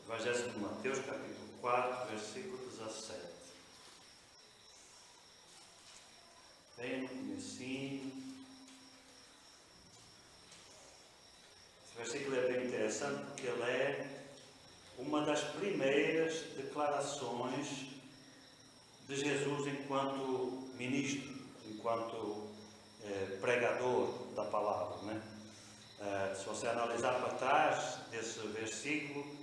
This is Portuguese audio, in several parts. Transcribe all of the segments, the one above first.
Evangelho segundo Mateus, capítulo 4, versículo 17. Bem no comecinho. Esse versículo é bem interessante porque ele é uma das primeiras declarações de Jesus enquanto ministro, enquanto pregador da palavra, né? Se você analisar para trás desse versículo,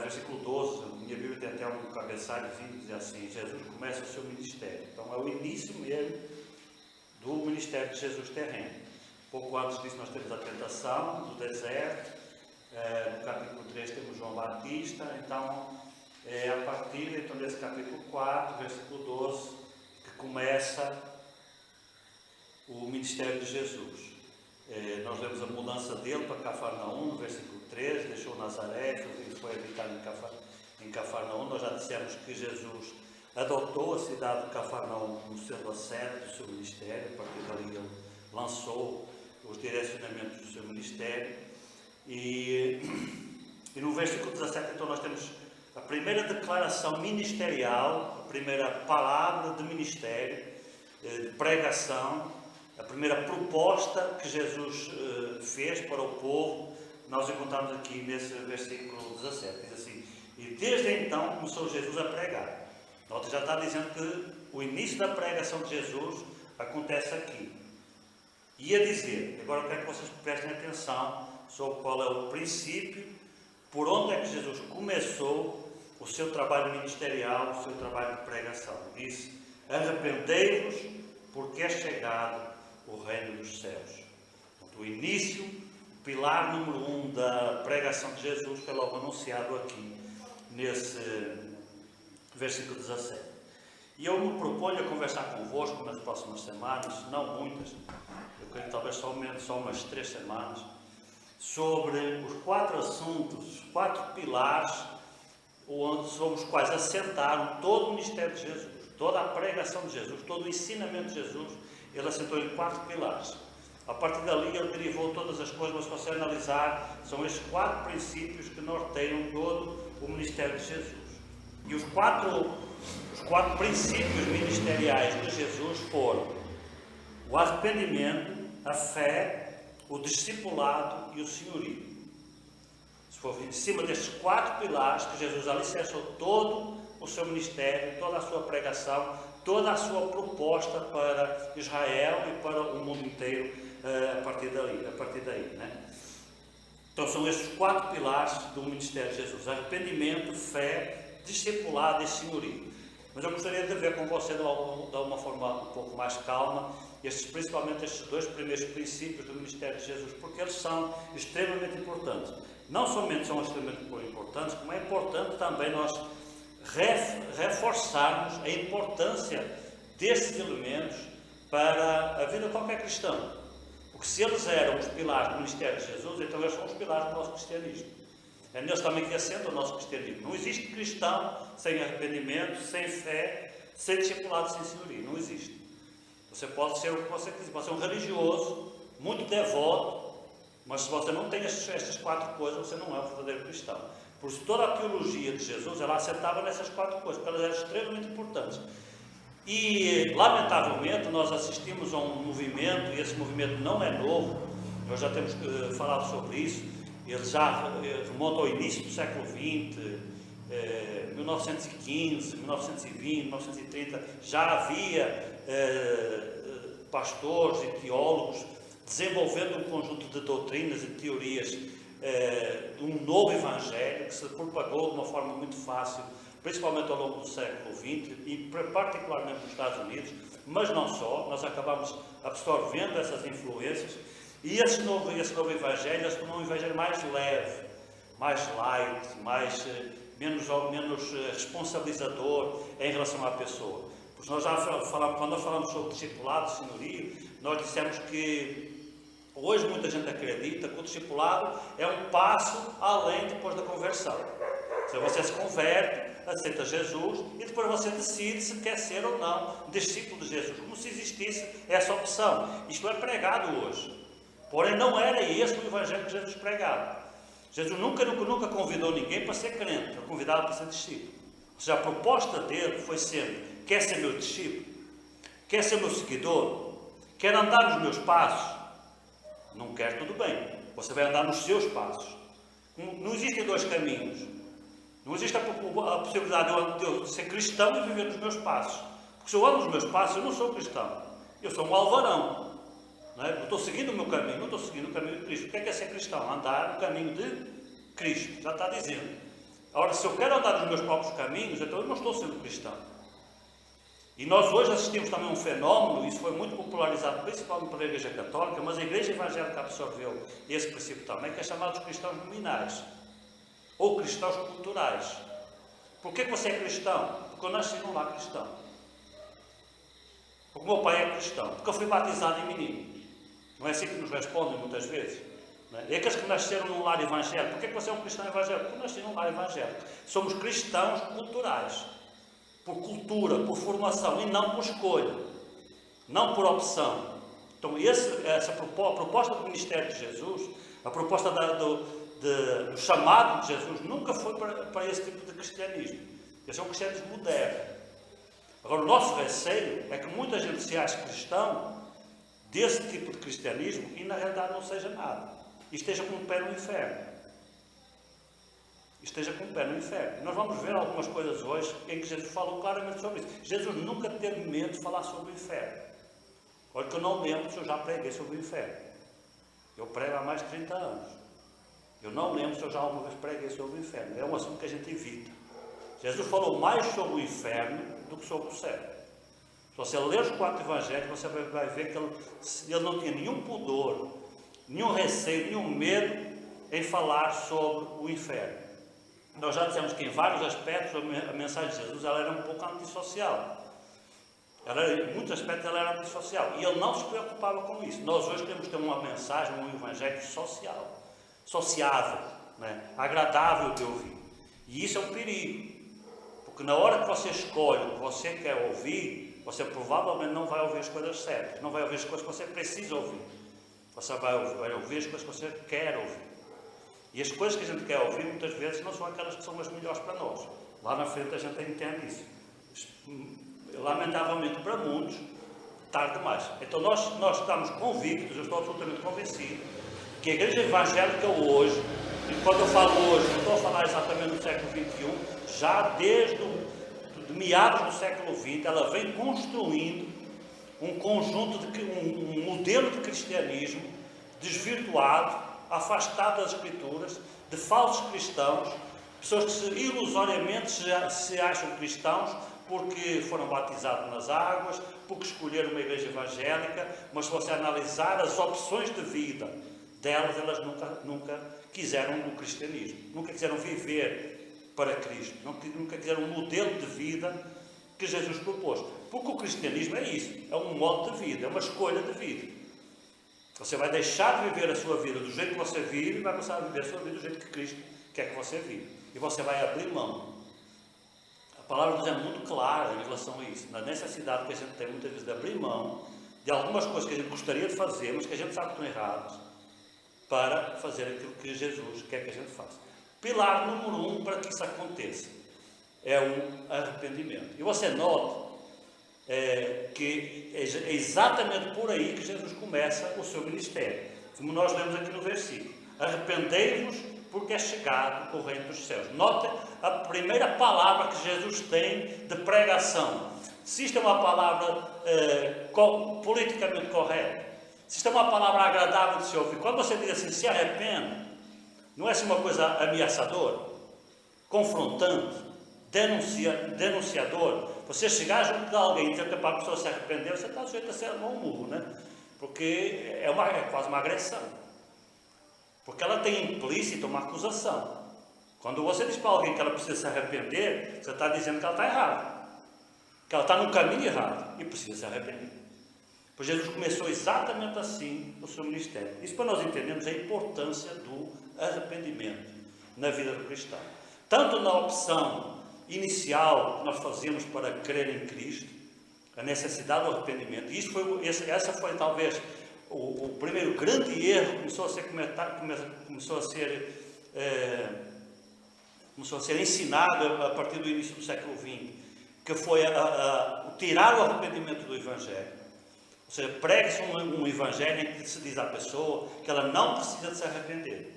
versículo 12, a minha Bíblia tem até um cabeçalhozinho que diz assim: Jesus começa o seu ministério. Então é o início mesmo do ministério de Jesus terreno. Pouco antes disso nós temos a tentação do deserto, no capítulo 3 temos João Batista. Então é a partir desse capítulo 4, versículo 12, que começa o ministério de Jesus. Nós lemos a mudança dele para Cafarnaum, no versículo 13, deixou Nazaré e foi habitar em Cafarnaum. Nós já dissemos que Jesus adotou a cidade de Cafarnaum como sendo a sede do seu ministério. A partir dali ele lançou os direcionamentos do seu ministério. E no versículo 17, então, nós temos a primeira declaração ministerial, a primeira palavra de ministério, de pregação, a primeira proposta que Jesus fez para o povo. Nós encontramos aqui nesse versículo 17, diz assim: e desde então começou Jesus a pregar. Nós já está dizendo que o início da pregação de Jesus acontece aqui. E a dizer, agora eu quero que vocês prestem atenção sobre qual é o princípio, por onde é que Jesus começou o seu trabalho ministerial, o seu trabalho de pregação. Disse: arrependei-vos, porque é chegado o reino dos céus. Portanto, o início, o pilar número 1 da pregação de Jesus foi logo anunciado aqui, nesse versículo 17. E eu me proponho a conversar convosco nas próximas semanas, não muitas, eu creio talvez só umas 3 semanas, sobre os 4 assuntos, os 4 pilares sobre os quais assentaram todo o ministério de Jesus, toda a pregação de Jesus, todo o ensinamento de Jesus. Ele assentou em 4 pilares. A partir dali ele derivou todas as coisas, mas se você analisar, são estes 4 princípios que norteiam todo o ministério de Jesus. E os quatro princípios ministeriais de Jesus foram o arrependimento, a fé, o discipulado e o senhorio. Se for em cima destes 4 pilares que Jesus alicerçou todo o seu ministério, toda a sua pregação, toda a sua proposta para Israel e para o mundo inteiro a partir daí, né? Então são estes 4 pilares do ministério de Jesus: arrependimento, fé, discipulado e senhorio. Mas eu gostaria de ver com você de uma forma um pouco mais calma, principalmente estes 2 primeiros princípios do ministério de Jesus, porque eles são extremamente importantes. Não somente são extremamente importantes, como é importante também nós reforçarmos a importância destes elementos para a vida de qualquer cristão. Porque se eles eram os pilares do ministério de Jesus, então eles são os pilares do nosso cristianismo. É neles também que assenta o nosso cristianismo. Não existe cristão sem arrependimento, sem fé, sem discipulado, sem senhorio. Não existe. Você pode ser o que você quiser, pode ser um religioso, muito devoto, mas se você não tem estas 4 coisas, você não é um verdadeiro cristão. Por isso, toda a teologia de Jesus, ela assentava nessas 4 coisas, porque elas eram extremamente importantes. E, lamentavelmente, nós assistimos a um movimento, e esse movimento não é novo, nós já temos falado sobre isso, ele já remonta ao início do século XX, 1915, 1920, 1930, já havia pastores e teólogos desenvolvendo um conjunto de doutrinas e teorias de um novo evangelho que se propagou de uma forma muito fácil, principalmente ao longo do século XX e particularmente nos Estados Unidos, mas não só. Nós acabamos absorvendo essas influências e esse novo evangelho se tornou um evangelho mais leve, mais light, menos responsabilizador em relação à pessoa. Porque nós já falamos, quando nós falamos sobre discipulado, senhorio, nós dissemos que hoje muita gente acredita que o discipulado é um passo além depois da conversão. Se você se converte, aceita Jesus e depois você decide se quer ser ou não discípulo de Jesus, como se existisse essa opção. Isto é pregado hoje. Porém, não era esse o evangelho que Jesus pregava. Jesus nunca convidou ninguém para ser crente, ele convidava para ser discípulo. Ou seja, a proposta dele foi sempre: quer ser meu discípulo? Quer ser meu seguidor? Quer andar nos meus passos? Não quer, tudo bem. Você vai andar nos seus passos. Não existem dois caminhos. Não existe a possibilidade de eu ser cristão e viver nos meus passos. Porque se eu ando nos meus passos, eu não sou cristão. Eu sou um alvarão. Não é? Eu estou seguindo o meu caminho, não estou seguindo o caminho de Cristo. O que é ser cristão? Andar no caminho de Cristo. Já está dizendo. Ora, se eu quero andar nos meus próprios caminhos, então eu não estou sendo cristão. E nós hoje assistimos também a um fenómeno, isso foi muito popularizado principalmente pela Igreja Católica, mas a Igreja Evangélica absorveu esse princípio também, que é chamado de cristãos nominais, ou cristãos culturais. Porquê que você é cristão? Porque eu nasci num lar cristão. Porque o meu pai é cristão. Porque eu fui batizado em menino. Não é assim que nos respondem muitas vezes? Não é? E aqueles que nasceram num lar evangélico, porquê que você é um cristão evangélico? Porque eu nasci num lar evangélico. Somos cristãos culturais. Por cultura, por formação, e não por escolha, não por opção. Então, a proposta do ministério de Jesus, a proposta do chamado de Jesus, nunca foi para esse tipo de cristianismo. Esse é um cristianismo moderno. Agora, o nosso receio é que muita gente se ache cristão desse tipo de cristianismo e, na realidade, não seja nada. E esteja com o pé no inferno. Esteja com o pé no inferno. Nós vamos ver algumas coisas hoje em que Jesus falou claramente sobre isso. Jesus nunca teve medo de falar sobre o inferno. Olha que eu não lembro se eu já preguei sobre o inferno. Eu prego há mais de 30 anos. Eu não lembro se eu já alguma vez preguei sobre o inferno. É um assunto que a gente evita. Jesus falou mais sobre o inferno do que sobre o céu. Se você ler os 4 evangelhos, você vai ver que ele não tinha nenhum pudor, nenhum receio, nenhum medo em falar sobre o inferno. Nós já dissemos que em vários aspectos a mensagem de Jesus ela era um pouco antissocial. Em muitos aspectos ela era antissocial. E ele não se preocupava com isso. Nós hoje temos que ter uma mensagem, um evangelho social, sociável, né? Agradável de ouvir. E isso é um perigo. Porque na hora que você escolhe o que você quer ouvir, você provavelmente não vai ouvir as coisas certas. Não vai ouvir as coisas que você precisa ouvir. Você vai ouvir as coisas que você quer ouvir. E as coisas que a gente quer ouvir, muitas vezes, não são aquelas que são as melhores para nós. Lá na frente a gente entende isso. Lamentavelmente para muitos, tarde demais. Então nós estamos convictos, eu estou absolutamente convencido, que a Igreja Evangélica hoje, e quando eu falo hoje, não estou a falar exatamente do século XXI, já desde meados do século XX, ela vem construindo um conjunto, um modelo de cristianismo desvirtuado, afastado das Escrituras, de falsos cristãos, pessoas que ilusoriamente se acham cristãos porque foram batizados nas águas, porque escolheram uma igreja evangélica, mas se você analisar as opções de vida delas, elas nunca quiseram o cristianismo, nunca quiseram viver para Cristo, nunca quiseram um modelo de vida que Jesus propôs. Porque o cristianismo é isso, é um modo de vida, é uma escolha de vida. Você vai deixar de viver a sua vida do jeito que você vive e vai começar a viver a sua vida do jeito que Cristo quer que você viva. E você vai abrir mão. A palavra de Deus é muito clara em relação a isso. Na necessidade que a gente tem muitas vezes de abrir mão de algumas coisas que a gente gostaria de fazer, mas que a gente sabe que estão erradas, para fazer aquilo que Jesus quer que a gente faça. Pilar número 1 para que isso aconteça é o arrependimento. E você nota que é exatamente por aí que Jesus começa o seu ministério, como nós lemos aqui no versículo: arrependei-vos porque é chegado o reino dos céus. Notem a primeira palavra que Jesus tem de pregação. Se isto é uma palavra politicamente correta, se isto é uma palavra agradável de se ouvir, quando você diz assim, se arrependa, não é assim uma coisa ameaçadora, confrontante, denunciador? Você chegar junto de alguém e dizer que para a pessoa se arrepender, você está sujeito a ser um murro, né? Porque é quase uma agressão. Porque ela tem implícito uma acusação. Quando você diz para alguém que ela precisa se arrepender, você está dizendo que ela está errada. Que ela está no caminho errado e precisa se arrepender. Pois Jesus começou exatamente assim o seu ministério. Isso para nós entendermos a importância do arrependimento na vida do cristão. Tanto na opção inicial que nós fazemos para crer em Cristo, a necessidade do arrependimento. Essa foi talvez o primeiro grande erro que começou a ser começou a ser ensinado a partir do início do século XX, que foi tirar o arrependimento do Evangelho. Ou seja, prega-se um Evangelho em que se diz à pessoa que ela não precisa de se arrepender.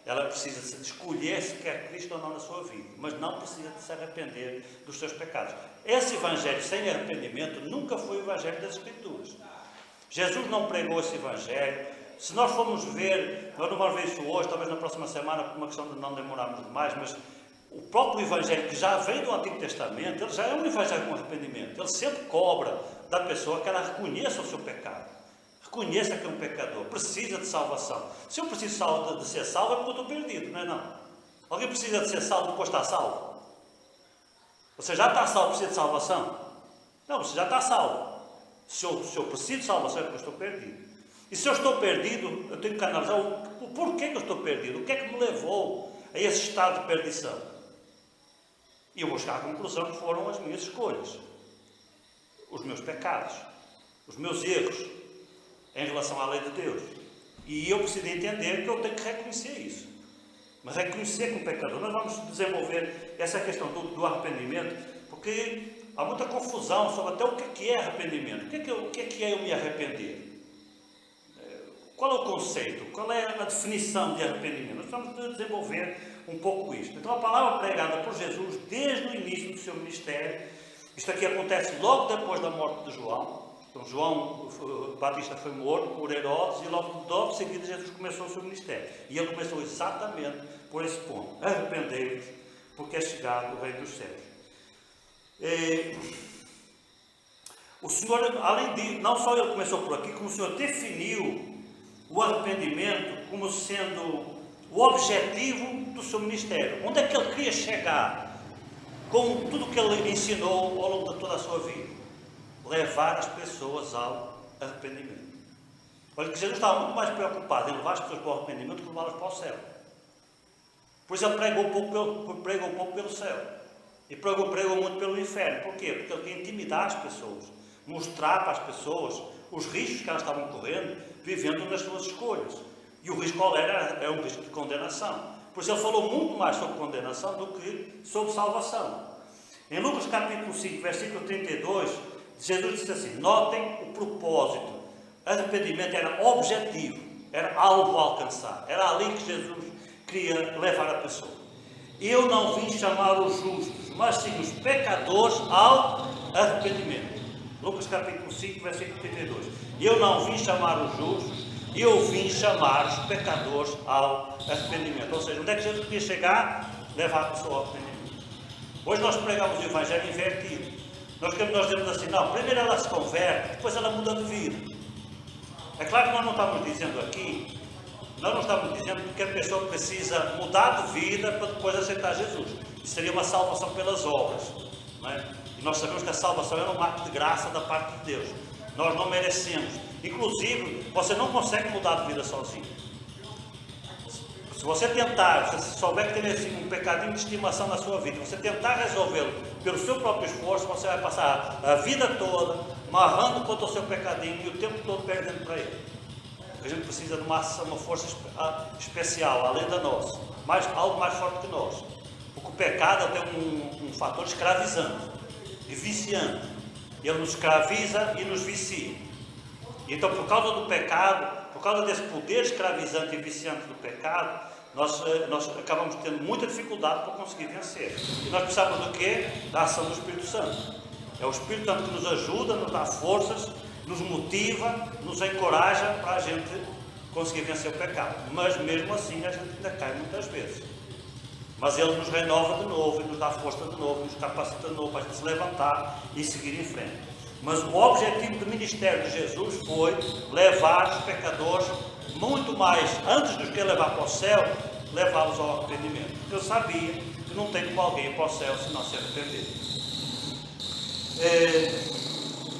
Ela precisa de escolher se quer Cristo ou não na sua vida, mas não precisa de se arrepender dos seus pecados. Esse Evangelho sem arrependimento nunca foi o Evangelho das Escrituras. Jesus não pregou esse Evangelho. Se nós formos ver, nós não vamos ver isso hoje, talvez na próxima semana, por uma questão de não demorarmos demais, mas o próprio Evangelho que já vem do Antigo Testamento, ele já é um Evangelho com arrependimento. Ele sempre cobra da pessoa que ela reconheça o seu pecado. Reconheça que é um pecador, precisa de salvação. Se eu preciso de ser salvo, é porque eu estou perdido, não é não? Alguém precisa de ser salvo depois de estar salvo? Você já está salvo, precisa de salvação? Não, você já está salvo. Se eu preciso de salvação, é porque eu estou perdido. E se eu estou perdido, eu tenho que analisar o porquê que eu estou perdido, o que é que me levou a esse estado de perdição. E eu vou chegar à conclusão que foram as minhas escolhas, os meus pecados, os meus erros em relação à lei de Deus. E eu preciso entender que eu tenho que reconhecer isso. Mas reconhecer como pecador. Nós vamos desenvolver essa questão do arrependimento, porque há muita confusão sobre até o que é arrependimento. O que é eu me arrepender? Qual é o conceito? Qual é a definição de arrependimento? Nós vamos desenvolver um pouco isto. Então a palavra pregada por Jesus desde o início do seu ministério, isto aqui acontece logo depois da morte de João. Então, João Batista foi morto por Herodes e logo em seguida Jesus começou o seu ministério. E ele começou exatamente por esse ponto. Arrependei-vos, porque é chegado o reino dos céus. O Senhor, além disso, não só ele começou por aqui, como o Senhor definiu o arrependimento como sendo o objetivo do seu ministério. Onde é que ele queria chegar com tudo o que ele ensinou ao longo de toda a sua vida? Levar as pessoas ao arrependimento. Olha que Jesus estava muito mais preocupado em levar as pessoas para o arrependimento do que levá-las para o céu. Por isso ele pregou um pouco pelo céu. E pregou muito pelo inferno. Por quê? Porque ele queria intimidar as pessoas. Mostrar para as pessoas os riscos que elas estavam correndo, vivendo nas suas escolhas. E o risco qual era? Era um risco de condenação. Por isso ele falou muito mais sobre condenação do que sobre salvação. Em Lucas capítulo 5, versículo 32, Jesus disse assim, notem o propósito. Arrependimento era objetivo, era algo a alcançar. Era ali que Jesus queria levar a pessoa. Eu não vim chamar os justos, mas sim os pecadores ao arrependimento. Lucas capítulo 5, versículo 32. Eu não vim chamar os justos, eu vim chamar os pecadores ao arrependimento. Ou seja, onde é que Jesus queria chegar? Levar a pessoa ao arrependimento. Hoje nós pregamos o Evangelho invertido. Nós dizemos assim, não, primeiro ela se converte, depois ela muda de vida. É claro que nós não estamos dizendo aqui, nós não estamos dizendo que a pessoa precisa mudar de vida para depois aceitar Jesus. Isso seria uma salvação pelas obras. Não é? E nós sabemos que a salvação é um ato de graça da parte de Deus. Nós não merecemos. Inclusive, você não consegue mudar de vida sozinho. Se você tentar, se souber que tem assim, um pecadinho de estimação na sua vida, você tentar resolvê-lo pelo seu próprio esforço, você vai passar a vida toda marrando contra o seu pecadinho e o tempo todo perdendo para ele. A gente precisa de uma força especial, além da nossa, algo mais forte que nós. Porque o pecado tem um fator escravizante e viciante. Ele nos escraviza e nos vicia. Então, por causa do pecado, por causa desse poder escravizante e viciante do pecado, nós acabamos tendo muita dificuldade para conseguir vencer. E nós precisamos do quê? Da ação do Espírito Santo. É o Espírito Santo que nos ajuda, nos dá forças, nos motiva, nos encoraja para a gente conseguir vencer o pecado. Mas mesmo assim a gente ainda cai muitas vezes. Mas Ele nos renova de novo, e nos dá força de novo, nos capacita de novo para a gente se levantar e seguir em frente. Mas o objetivo do ministério de Jesus foi levar os pecadores muito mais, antes de os que levar para o céu, levá-los ao arrependimento. Porque eu sabia que não tem como alguém ir para o céu se não se arrepender.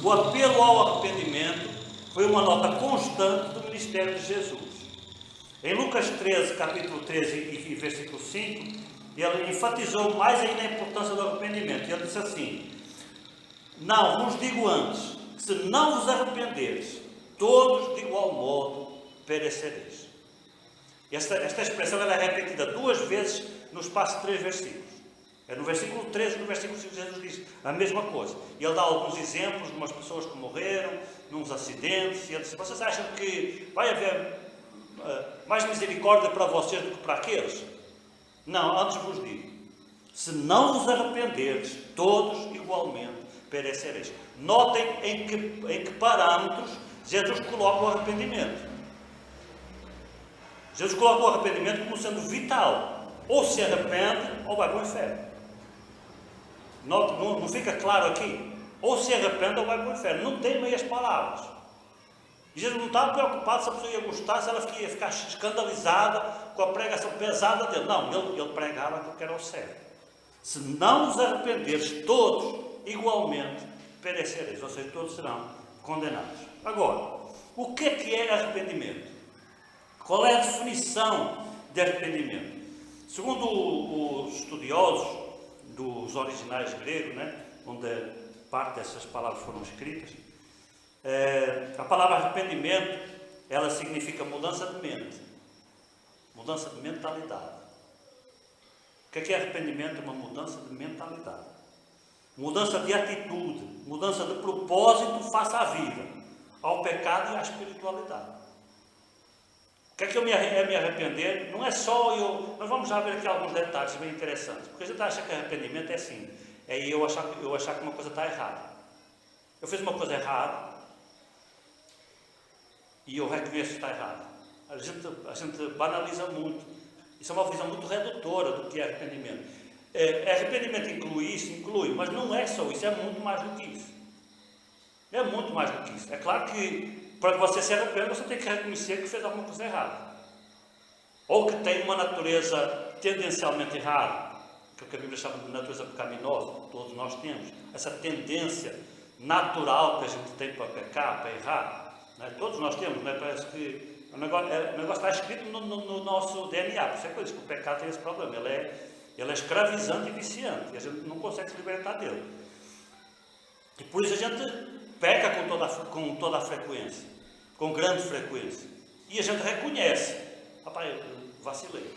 O apelo ao arrependimento foi uma nota constante do ministério de Jesus. Em Lucas 13, capítulo 13 e versículo 5, ele enfatizou mais ainda a importância do arrependimento. Ele disse assim, não vos digo antes, que se não vos arrependeres, todos de igual modo perecereis. Esta expressão ela é repetida 2 vezes no espaço de 3 versículos. É no versículo 13 e no versículo 5 Jesus diz a mesma coisa. E ele dá alguns exemplos de umas pessoas que morreram, nos acidentes, e ele diz: vocês acham que vai haver mais misericórdia para vocês do que para aqueles? Não, antes vos digo, se não vos arrependerdes, todos igualmente perecereis. Notem em que parâmetros Jesus coloca o arrependimento. Jesus coloca o arrependimento como sendo vital. Ou se arrepende, ou vai para o inferno. Não fica claro aqui? Ou se arrepende, ou vai para o inferno. Não tem meias palavras. E Jesus não estava preocupado se a pessoa ia gostar, se ela ia ficar escandalizada com a pregação pesada dele. Não, ele pregava aquilo que era o certo. Se não vos arrependeres, todos igualmente perecereis. Ou seja, todos serão condenados. Agora, o que é arrependimento? Qual é a definição de arrependimento? Segundo os estudiosos dos originais gregos, onde parte dessas palavras foram escritas, a palavra arrependimento, ela significa mudança de mente, mudança de mentalidade. O que é arrependimento? Uma mudança de mentalidade, mudança de atitude, mudança de propósito face à vida, ao pecado e à espiritualidade. O que é que me arrepender? Não é só eu. Nós vamos já ver aqui alguns detalhes bem interessantes. Porque a gente acha que arrependimento é assim. É eu achar que uma coisa está errada. Eu fiz uma coisa errada e eu reconheço que está errada. A gente banaliza muito. Isso é uma visão muito redutora do que é arrependimento. Arrependimento inclui isso? Inclui. Mas não é só isso. É muito mais do que isso. É muito mais do que isso. É claro que para que você se arrependa, você tem que reconhecer que fez alguma coisa errada. Ou que tem uma natureza tendencialmente errada, que a Bíblia chama de natureza pecaminosa. Todos nós temos essa tendência natural que a gente tem para pecar, para errar. Todos nós temos, parece que o negócio está escrito no nosso DNA. Por isso é que eu disse que o pecado tem esse problema. Ele é escravizante e viciante. E a gente não consegue se libertar dele. E por isso a gente peca com toda a frequência, com grande frequência. E a gente reconhece: rapaz, eu vacilei,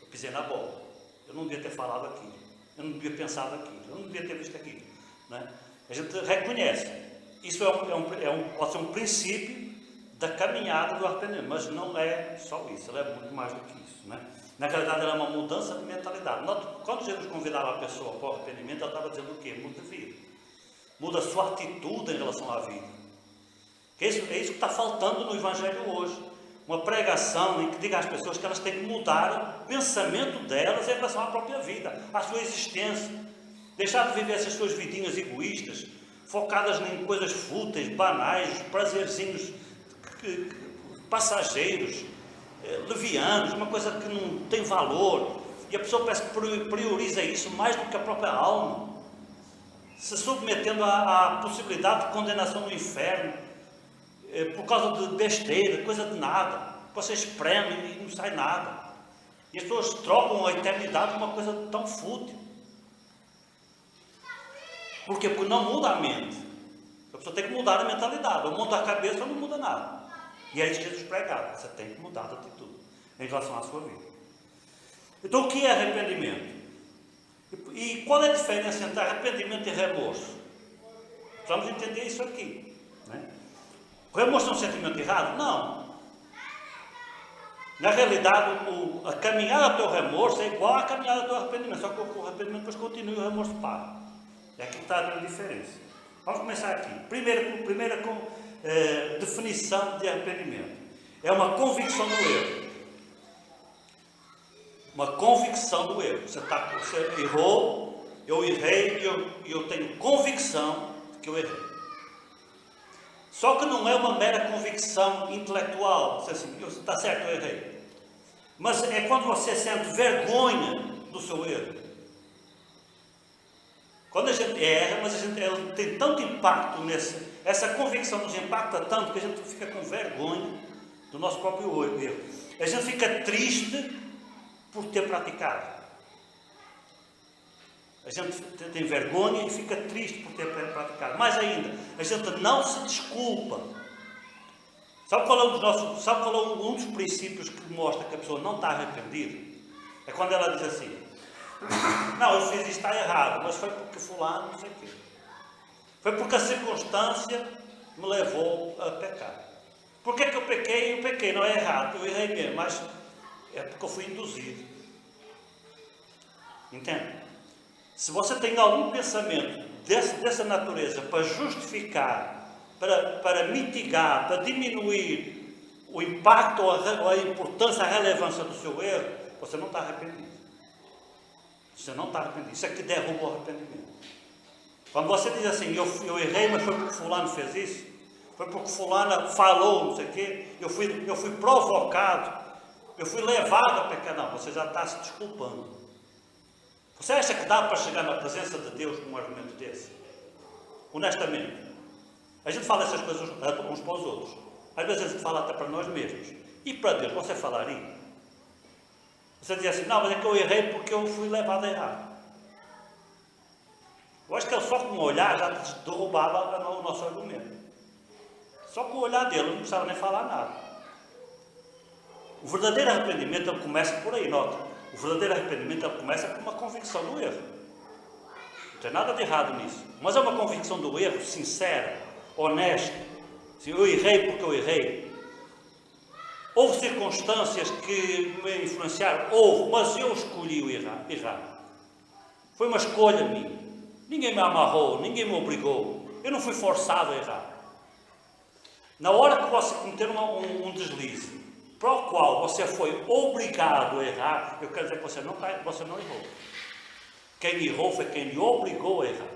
eu pisei na bola, eu não devia ter falado aquilo, eu não devia ter pensado aquilo, eu não devia ter visto aquilo. A gente reconhece. Isso pode ser um princípio da caminhada do arrependimento, mas não é só isso, ela é muito mais do que isso. Na realidade, ela é uma mudança de mentalidade. Quando Jesus convidava a pessoa para o arrependimento, ela estava dizendo o quê? Muda de vida. Muda a sua atitude em relação à vida. É isso que está faltando no Evangelho hoje. Uma pregação em que diga às pessoas que elas têm que mudar o pensamento delas em relação à própria vida, à sua existência. Deixar de viver essas suas vidinhas egoístas, focadas em coisas fúteis, banais, prazerzinhos passageiros, levianos, uma coisa que não tem valor. E a pessoa parece que prioriza isso mais do que a própria alma, se submetendo à possibilidade de condenação no inferno, por causa de besteira, coisa de nada. Você espreme e não sai nada. E as pessoas trocam a eternidade por uma coisa tão fútil. Por quê? Porque não muda a mente. A pessoa tem que mudar a mentalidade. Ou muda a cabeça ou não muda nada. E é isso que Jesus pregava. Você tem que mudar de atitude em relação à sua vida. Então, o que é arrependimento? E qual é a diferença entre arrependimento e remorso? Vamos entender isso aqui. O remorso é um sentimento errado? Não. Na realidade, a caminhada do teu remorso é igual à caminhada do teu arrependimento. Só que o arrependimento depois continua e o remorso para. É aqui que está a grande diferença. Vamos começar aqui. Primeira definição de arrependimento. É uma convicção do erro. Uma convicção do erro. Você errou, eu errei e eu tenho convicção de que eu errei. Só que não é uma mera convicção intelectual. Você assim, está certo, eu errei. Mas é quando você sente vergonha do seu erro. Quando a gente erra, mas ela tem tanto impacto essa convicção nos impacta tanto que a gente fica com vergonha do nosso próprio erro. A gente fica triste por ter praticado. A gente tem vergonha e fica triste por ter praticado. Mais ainda, a gente não se desculpa. Sabe qual é um dos princípios que mostra que a pessoa não está arrependida? É quando ela diz assim: não, eu fiz isto, está errado, mas foi porque fulano, não sei o quê. Foi porque a circunstância me levou a pecar. Por que é que eu pequei? Eu pequei, não é errado, eu errei mesmo, mas é porque eu fui induzido. Entende? Se você tem algum pensamento dessa natureza para justificar, para mitigar, para diminuir o impacto, ou a importância, a relevância do seu erro, você não está arrependido. Você não está arrependido. Isso é que derruba o arrependimento. Quando você diz assim: eu errei, mas foi porque fulano fez isso, foi porque fulano falou, não sei o quê, eu fui provocado, eu fui levado a pecar. Não, você já está se desculpando. Você acha que dá para chegar na presença de Deus com um argumento desse? Honestamente. A gente fala essas coisas uns para os outros. Às vezes a gente fala até para nós mesmos. E para Deus, você falaria? Você diz assim: não, mas é que eu errei porque eu fui levado a errar. Eu acho que ele só com o olhar já derrubava o nosso argumento. Só com o olhar dele, não precisava nem falar nada. O verdadeiro arrependimento, ele começa por aí, nota. O verdadeiro arrependimento, ele começa com uma convicção do erro. Não tem nada de errado nisso. Mas é uma convicção do erro sincera, honesta. Se eu errei porque eu errei. Houve circunstâncias que me influenciaram? Houve, mas eu escolhi o errar. Foi uma escolha minha. Ninguém me amarrou, ninguém me obrigou. Eu não fui forçado a errar. Na hora que você cometer um deslize, para o qual você foi obrigado a errar, eu quero dizer que você não errou. Quem errou foi quem lhe obrigou a errar.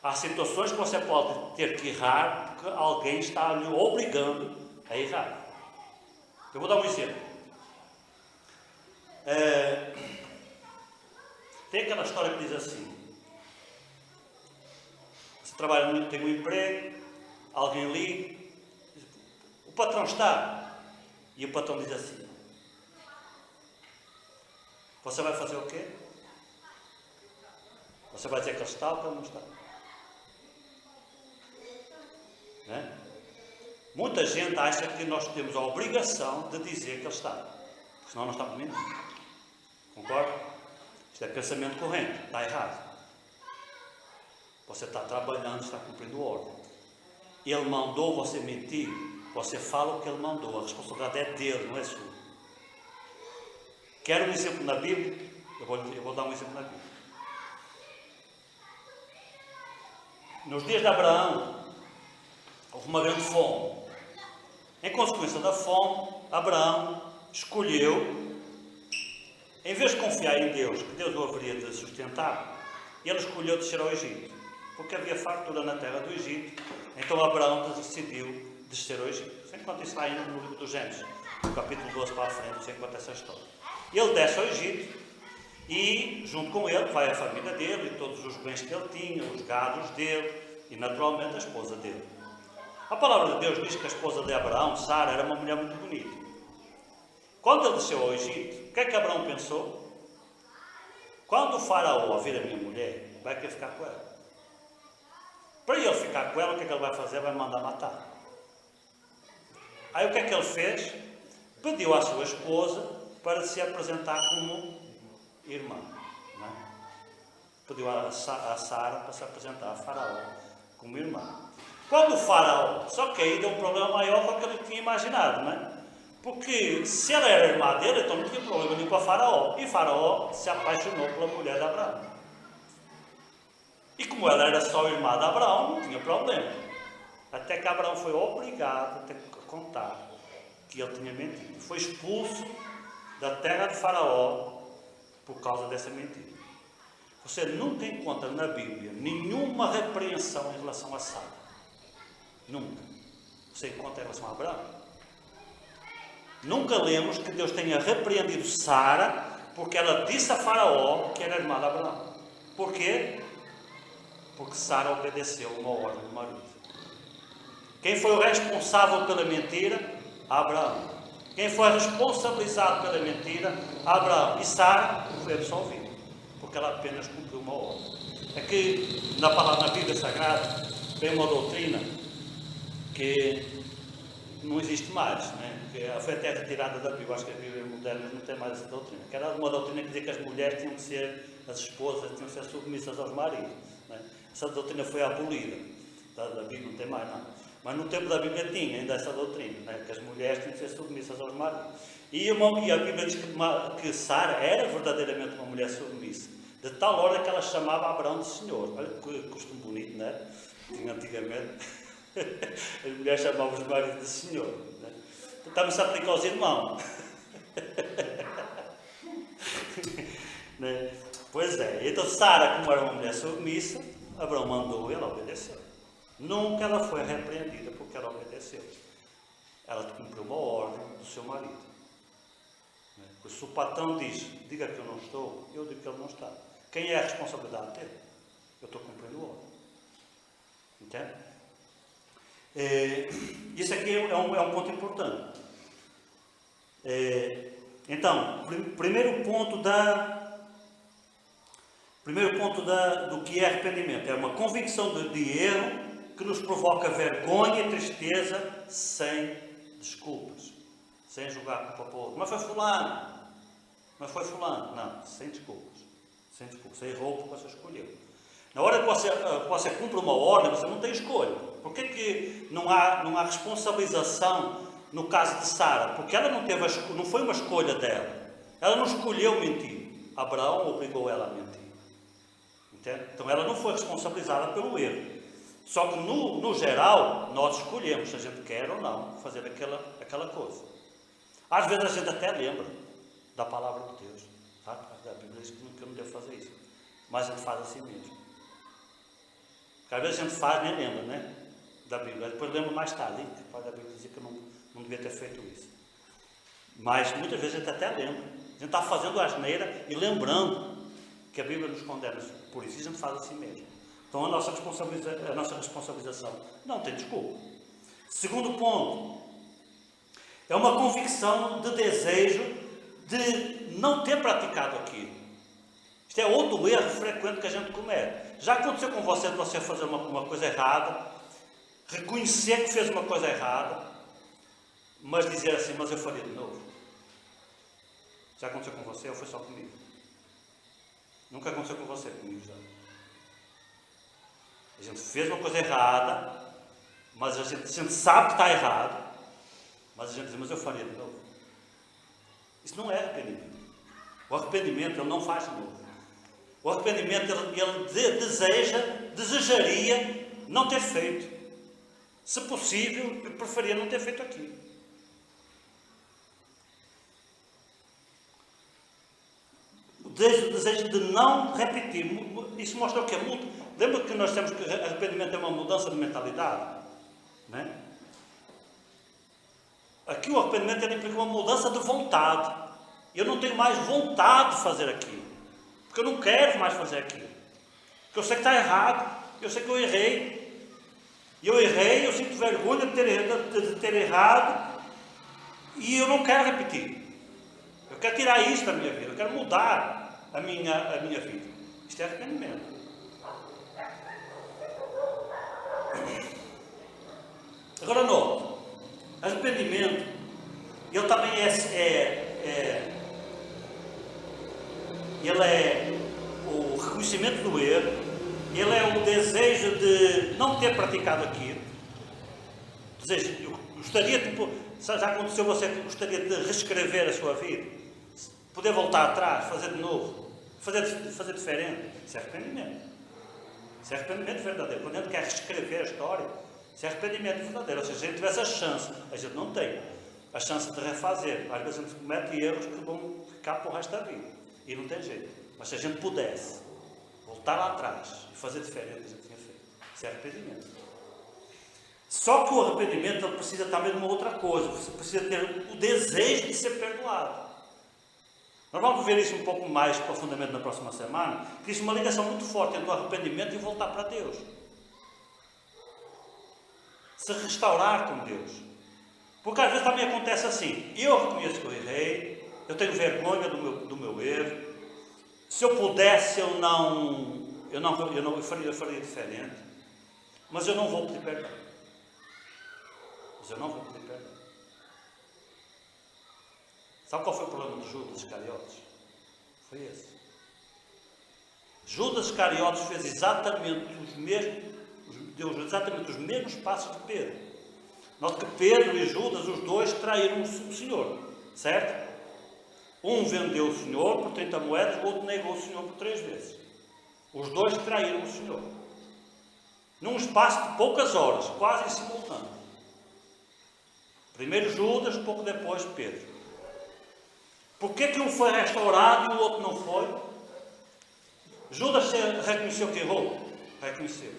Há situações que você pode ter que errar porque alguém está lhe obrigando a errar. Eu vou dar um exemplo. Tem aquela história que diz assim: você trabalha, tem um emprego, alguém liga, o patrão está, e o patrão diz assim: você vai fazer o quê? Você vai dizer que ele está ou que ele não está? Não é? Muita gente acha que nós temos a obrigação de dizer que ele está, porque senão não estamos mentindo. Concorda? Isto é pensamento corrente, está errado. Você está trabalhando, está cumprindo ordem. Ele mandou você mentir, você fala o que ele mandou, a responsabilidade é dele, não é sua. Quer um exemplo na Bíblia? Eu vou dar um exemplo na Bíblia. Nos dias de Abraão, houve uma grande fome. Em consequência da fome, Abraão escolheu, em vez de confiar em Deus, que Deus o haveria de sustentar, ele escolheu descer ao Egito, porque havia fartura na terra do Egito. Então Abraão decidiu descer ao Egito. Você encontra isso lá ainda no livro do Gênesis, no capítulo 12 para a frente, você encontra essa história. Ele desce ao Egito e, junto com ele, vai a família dele e todos os bens que ele tinha, os gados dele e, naturalmente, a esposa dele. A palavra de Deus diz que a esposa de Abraão, Sara, era uma mulher muito bonita. Quando ele desceu ao Egito, o que é que Abraão pensou? Quando o faraó vir a minha mulher, vai querer ficar com ela. Para ele ficar com ela, o que é que ele vai fazer? Vai mandar matar. Aí o que é que ele fez? Pediu à sua esposa para se apresentar como irmã. Não é? Pediu a Sara para se apresentar a Faraó como irmã. Quando o Faraó, só que aí deu um problema maior do que ele tinha imaginado, não é? Porque se ela era irmã dele, então não tinha problema nenhum com a Faraó. E Faraó se apaixonou pela mulher de Abraão. E como ela era só irmã de Abraão, não tinha problema. Até que Abraão foi obrigado a ter que contar que ele tinha mentido. Foi expulso da terra de Faraó por causa dessa mentira. Você nunca encontra na Bíblia nenhuma repreensão em relação a Sara. Nunca. Você encontra em relação a Abraão? Nunca lemos que Deus tenha repreendido Sara porque ela disse a Faraó que era irmã de Abraão. Por quê? Porque Sara obedeceu uma ordem do marido. Quem foi o responsável pela mentira? Abraão. Quem foi responsabilizado pela mentira? Abraão. E Sara foi absolvida, porque ela apenas cumpriu uma ordem. É que na Bíblia Sagrada tem uma doutrina que não existe mais, né? Porque foi até retirada da Bíblia. Acho que as Bíblias modernas não têm mais essa doutrina. Que era uma doutrina que dizia que as mulheres tinham que ser, as esposas tinham que ser submissas aos maridos, né? Essa doutrina foi abolida da Bíblia, não tem mais nada. Mas no tempo da Bíblia tinha ainda essa doutrina, né? Que as mulheres tinham que ser submissas aos maridos. E a Bíblia diz que Sara era verdadeiramente uma mulher submissa, de tal hora que ela chamava Abraão de Senhor. Olha que costume bonito, não é? Tinha antigamente. As mulheres chamavam os maridos de Senhor, né? Estamos a aplicar aos irmãos. Né? Pois é, então Sara, como era uma mulher submissa, Abraão mandou e ela obedeceu. Nunca ela foi repreendida porque ela obedeceu. Ela cumpriu uma ordem do seu marido. Né? Porque se o patrão diz, diga que eu não estou, eu digo que ele não está. Quem é a responsabilidade dele? Eu estou cumprindo a ordem. Entende? Isso aqui é um ponto importante. Então, primeiro ponto do que é arrependimento é uma convicção de erro que nos provoca vergonha e tristeza sem desculpas, sem julgar culpa para o outro. Mas foi fulano, não, sem desculpas, você errou porque você escolheu. Na hora que você cumpre uma ordem, você não tem escolha. Por que não há responsabilização no caso de Sara? Porque ela não foi uma escolha dela. Ela não escolheu mentir. Abraão obrigou ela a mentir. Entende? Então ela não foi responsabilizada pelo erro. Só que no geral, nós escolhemos se a gente quer ou não fazer aquela coisa. Às vezes a gente até lembra da palavra de Deus. Tá? A Bíblia diz que eu não devo fazer isso. Mas a gente faz assim mesmo. Porque às vezes a gente faz e nem lembra, né? Da Bíblia. Depois lembra mais tarde. Que o pai da Bíblia dizia que eu não devia ter feito isso. Mas muitas vezes a gente até lembra. A gente está fazendo asneira e lembrando que a Bíblia nos condena por isso. E a gente faz assim mesmo. Então a nossa responsabilização não tem desculpa. Segundo ponto. É uma convicção de desejo de não ter praticado aquilo. Isto é outro erro frequente que a gente comete. Já aconteceu com você de você fazer uma coisa errada, reconhecer que fez uma coisa errada, mas dizer assim, mas eu faria de novo. Já aconteceu com você ou foi só comigo? Nunca aconteceu com você, comigo já. A gente fez uma coisa errada, mas a gente sabe que está errado, mas a gente diz, mas eu faria de novo. Isso não é arrependimento. O arrependimento ele não faz de novo. O arrependimento ele desejaria não ter feito. Se possível, eu preferia não ter feito aquilo. O desejo de não repetir. Isso mostra o que é muito. Lembra que nós temos que arrependimento é uma mudança de mentalidade? Não é? Aqui o arrependimento implica uma mudança de vontade. Eu não tenho mais vontade de fazer aquilo. Porque eu não quero mais fazer aquilo. Porque eu sei que está errado. Eu sei que eu errei. E eu sinto vergonha de ter errado. E eu não quero repetir. Eu quero tirar isso da minha vida. Eu quero mudar a minha vida. Isto é arrependimento. Agora note. Arrependimento, ele também ele é o reconhecimento do erro, ele é o desejo de não ter praticado aquilo. Já aconteceu você que gostaria de reescrever a sua vida? Poder voltar atrás, fazer de novo, fazer diferente? Isso é arrependimento. Isso é arrependimento verdadeiro. Quando a gente quer reescrever a história, isso é arrependimento verdadeiro. Ou seja, se a gente tivesse a chance, a gente não tem a chance de refazer. Às vezes a gente comete erros que vão ficar para o resto da vida. E não tem jeito. Mas se a gente pudesse voltar lá atrás e fazer diferente, a gente tinha feito. Isso é arrependimento. Só que o arrependimento ele precisa também de uma outra coisa. Você precisa ter o desejo de ser perdoado. Nós vamos ver isso um pouco mais profundamente na próxima semana. Que existe uma ligação muito forte entre o arrependimento e voltar para Deus. Se restaurar com Deus. Porque às vezes também acontece assim. Eu reconheço que eu errei. Eu tenho vergonha do meu erro. Se eu pudesse, eu faria diferente. Mas eu não vou pedir perdão. mas eu não vou pedir perdão. Sabe qual foi o problema de Judas Iscariotes? Foi esse. Judas Iscariotes fez exatamente deu exatamente os mesmos passos de Pedro. Note que Pedro e Judas, os dois, traíram o Senhor, certo? Um vendeu o Senhor por 30 moedas, o outro negou o Senhor por 3 vezes. Os dois traíram o Senhor. Num espaço de poucas horas, quase em simultâneo. Primeiro Judas, pouco depois Pedro. Porquê que um foi restaurado e o outro não foi? Judas reconheceu que errou? Reconheceu.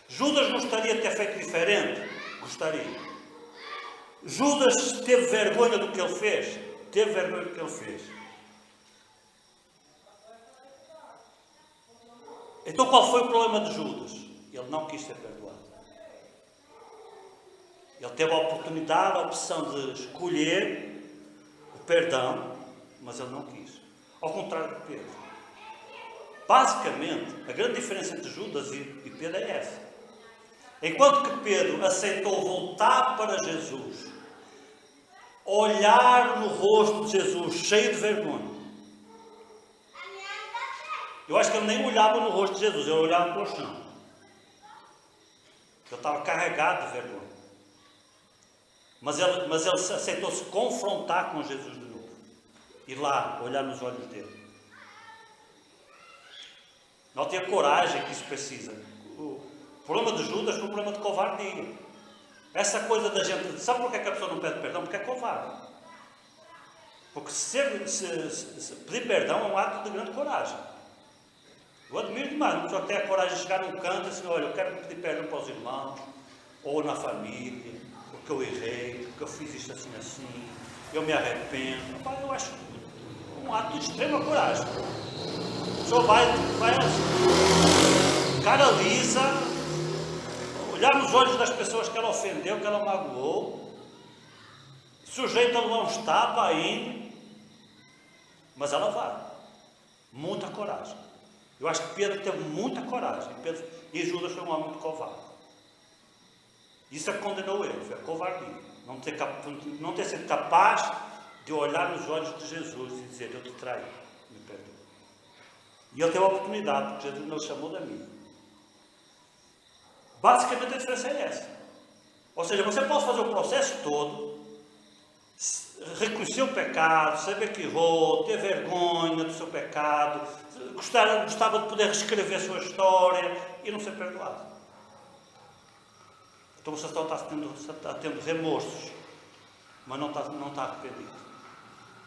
Judas gostaria de ter feito diferente? Gostaria. Judas teve vergonha do que ele fez? Teve vergonha do que ele fez. Então qual foi o problema de Judas? Ele não quis ser perdoado. Ele teve a oportunidade, a opção de escolher o perdão, mas ele não quis. Ao contrário de Pedro. Basicamente, a grande diferença entre Judas e Pedro é essa. Enquanto que Pedro aceitou voltar para Jesus, olhar no rosto de Jesus cheio de vergonha. Eu acho que ele nem olhava no rosto de Jesus, ele olhava para o chão. Ele estava carregado de vergonha. Mas ele aceitou se confrontar com Jesus de novo. Ir lá, olhar nos olhos dele. Não tinha coragem que isso precisa. O problema de Judas foi um problema de covardia. Essa coisa da gente... Sabe por que a pessoa não pede perdão? Porque é covarde. Porque se pedir perdão é um ato de grande coragem. Eu admiro demais. Uma pessoa tem a coragem de chegar num canto e assim, olha, eu quero pedir perdão para os irmãos, ou na família, porque eu errei, porque eu fiz isto assim, assim, eu me arrependo. Eu acho um ato de extrema coragem. A pessoa vai assim, cara lisa, olhar nos olhos das pessoas que ela ofendeu, que ela magoou, sujeita a levar uns tapas ainda, mas ela vai. Muita coragem. Eu acho que Pedro teve muita coragem. E Judas foi um homem muito covarde. Isso é que condenou ele, foi a covardia. Não ter sido capaz de olhar nos olhos de Jesus e dizer, eu te traí, me perdoa. E ele teve a oportunidade, porque Jesus não o chamou de amigo. Basicamente a diferença é essa. Ou seja, você pode fazer o processo todo, reconhecer o pecado, saber que errou, ter vergonha do seu pecado, gostava de poder reescrever a sua história e não ser perdoado. Então você está tendo remorsos, mas não está arrependido.